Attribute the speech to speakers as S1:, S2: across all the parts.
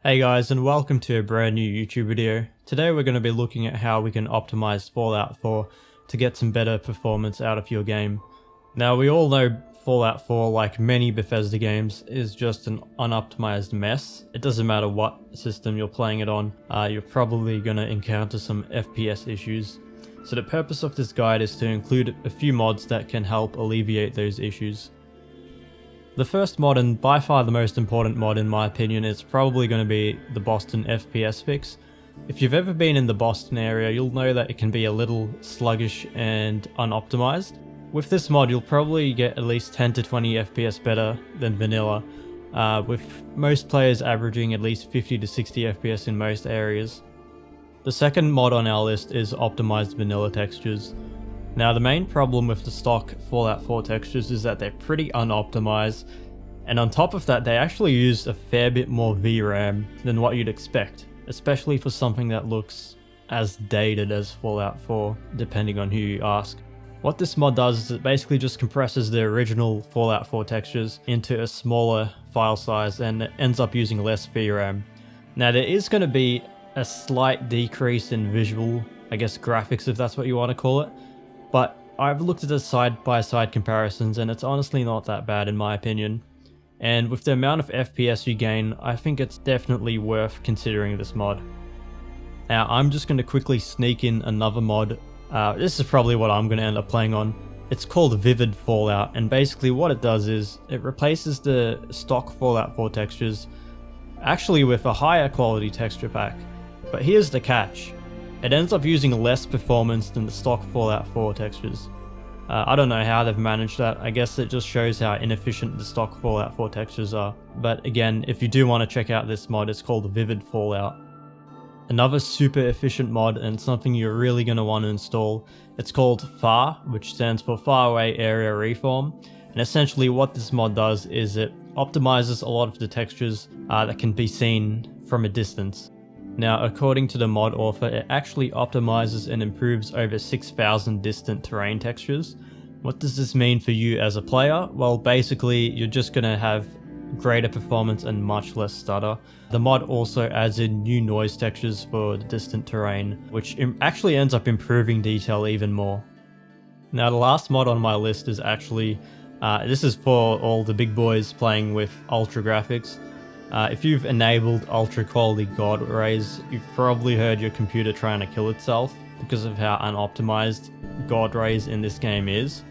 S1: Hey guys, and welcome to a brand new YouTube video. Today we're going to be looking at how we can optimize Fallout 4 to get some better performance out of your game. Now we all know Fallout 4, like many Bethesda games, is just an unoptimized mess. It doesn't matter what system you're playing it on, you're probably going to encounter some FPS issues. So the purpose of this guide is to include a few mods that can help alleviate those issues. The first mod, and by far the most important mod in my opinion, is probably going to be the Boston FPS Fix. If you've ever been in the Boston area, you'll know that it can be a little sluggish and unoptimized. With this mod, you'll probably get at least 10 to 20 FPS better than vanilla, with most players averaging at least 50 to 60 FPS in most areas. The second mod on our list is optimized vanilla textures. Now the main problem with the stock Fallout 4 textures is that they're pretty unoptimized, and on top of that they actually use a fair bit more VRAM than what you'd expect, especially for something that looks as dated as Fallout 4, depending on who you ask. What this mod does is it basically just compresses the original Fallout 4 textures into a smaller file size and it ends up using less VRAM. Now there is going to be a slight decrease in visual, I guess graphics if that's what you want to call it. But I've looked at the side-by-side comparisons and it's honestly not that bad in my opinion. And with the amount of FPS you gain, I think it's definitely worth considering this mod. Now I'm just going to quickly sneak in another mod. This is probably what I'm going to end up playing on. It's called Vivid Fallout, and basically what it does is it replaces the stock Fallout 4 textures actually with a higher quality texture pack. But here's the catch. It ends up using less performance than the stock Fallout 4 textures. I don't know how they've managed that. I guess it just shows how inefficient the stock Fallout 4 textures are. But again, if you do want to check out this mod, it's called Vivid Fallout. Another super efficient mod, and something you're really going to want to install, it's called FAR, which stands for Faraway Area Reform. And essentially what this mod does is it optimizes a lot of the textures that can be seen from a distance. Now, according to the mod author, it actually optimizes and improves over 6,000 distant terrain textures. What does this mean for you as a player? Well, basically, you're just going to have greater performance and much less stutter. The mod also adds in new noise textures for the distant terrain, which actually ends up improving detail even more. Now, the last mod on my list is actually, this is for all the big boys playing with ultra graphics. If you've enabled ultra quality God rays, you've probably heard your computer trying to kill itself because of how unoptimized God rays in this game is.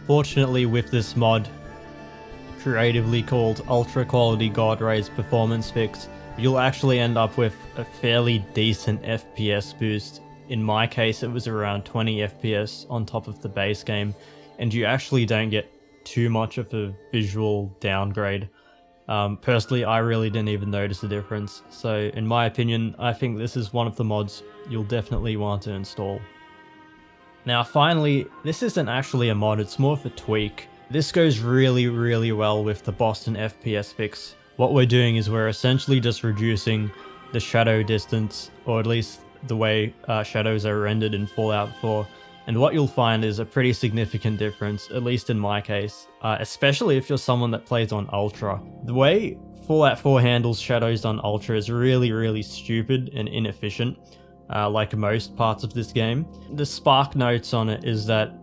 S1: Fortunately, with this mod, creatively called Ultra Quality God Rays Performance Fix, you'll actually end up with a fairly decent FPS boost. In my case, it was around 20 FPS on top of the base game, and you actually don't get too much of a visual downgrade. Personally, I really didn't even notice the difference, so in my opinion, I think this is one of the mods you'll definitely want to install. Now finally, this isn't actually a mod, it's more of a tweak. This goes really well with the Boston FPS Fix. What we're doing is we're essentially just reducing the shadow distance, or at least the way shadows are rendered in Fallout 4. And what you'll find is a pretty significant difference, at least in my case, especially if you're someone that plays on Ultra. The way Fallout 4 handles shadows on Ultra is really stupid and inefficient, like most parts of this game. The spark notes on it is that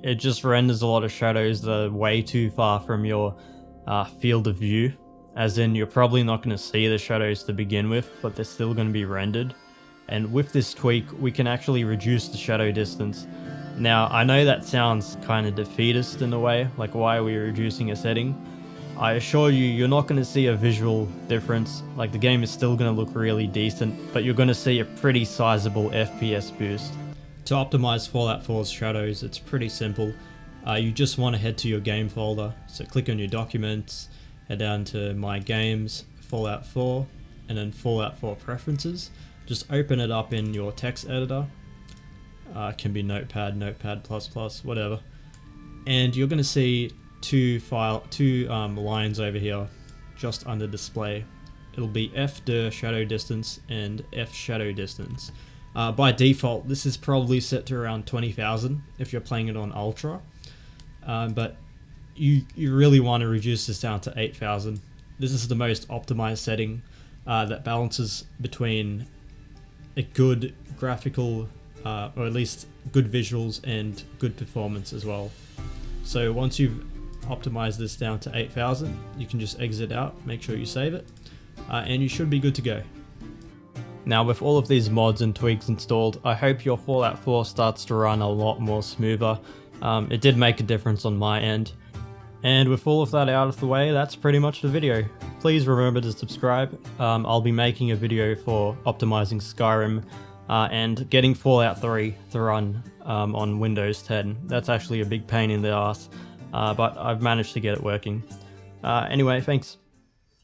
S1: it just renders a lot of shadows that are way too far from your field of view, as in you're probably not going to see the shadows to begin with, but they're still going to be rendered. And with this tweak, we can actually reduce the shadow distance. Now, I know that sounds kind of defeatist in a way, like why are we reducing a setting? I assure you, you're not going to see a visual difference, like the game is still going to look really decent, but you're going to see a pretty sizable FPS boost. To optimize Fallout 4's shadows, it's pretty simple. You just want to head to your game folder, so click on your documents, head down to My Games, Fallout 4, and then Fallout 4 Preferences. Just open it up in your text editor. It can be Notepad, Notepad++, whatever. And you're going to see two lines over here, just under display. It'll be F_dir shadow distance and F shadow distance. By default, this is probably set to around 20,000 if you're playing it on Ultra. But you really want to reduce this down to 8,000. This is the most optimized setting. that balances between a good graphical, or at least good visuals and good performance as well. So once you've optimized this down to 8000, you can just exit out, make sure you save it, and you should be good to go. Now with all of these mods and tweaks installed, I hope your Fallout 4 starts to run a lot more smoother. It did make a difference on my end. And with all of that out of the way, that's pretty much the video. Please remember to subscribe. I'll be making a video for optimizing Skyrim and getting Fallout 3 to run on Windows 10. That's actually a big pain in the ass, but I've managed to get it working. Anyway, thanks.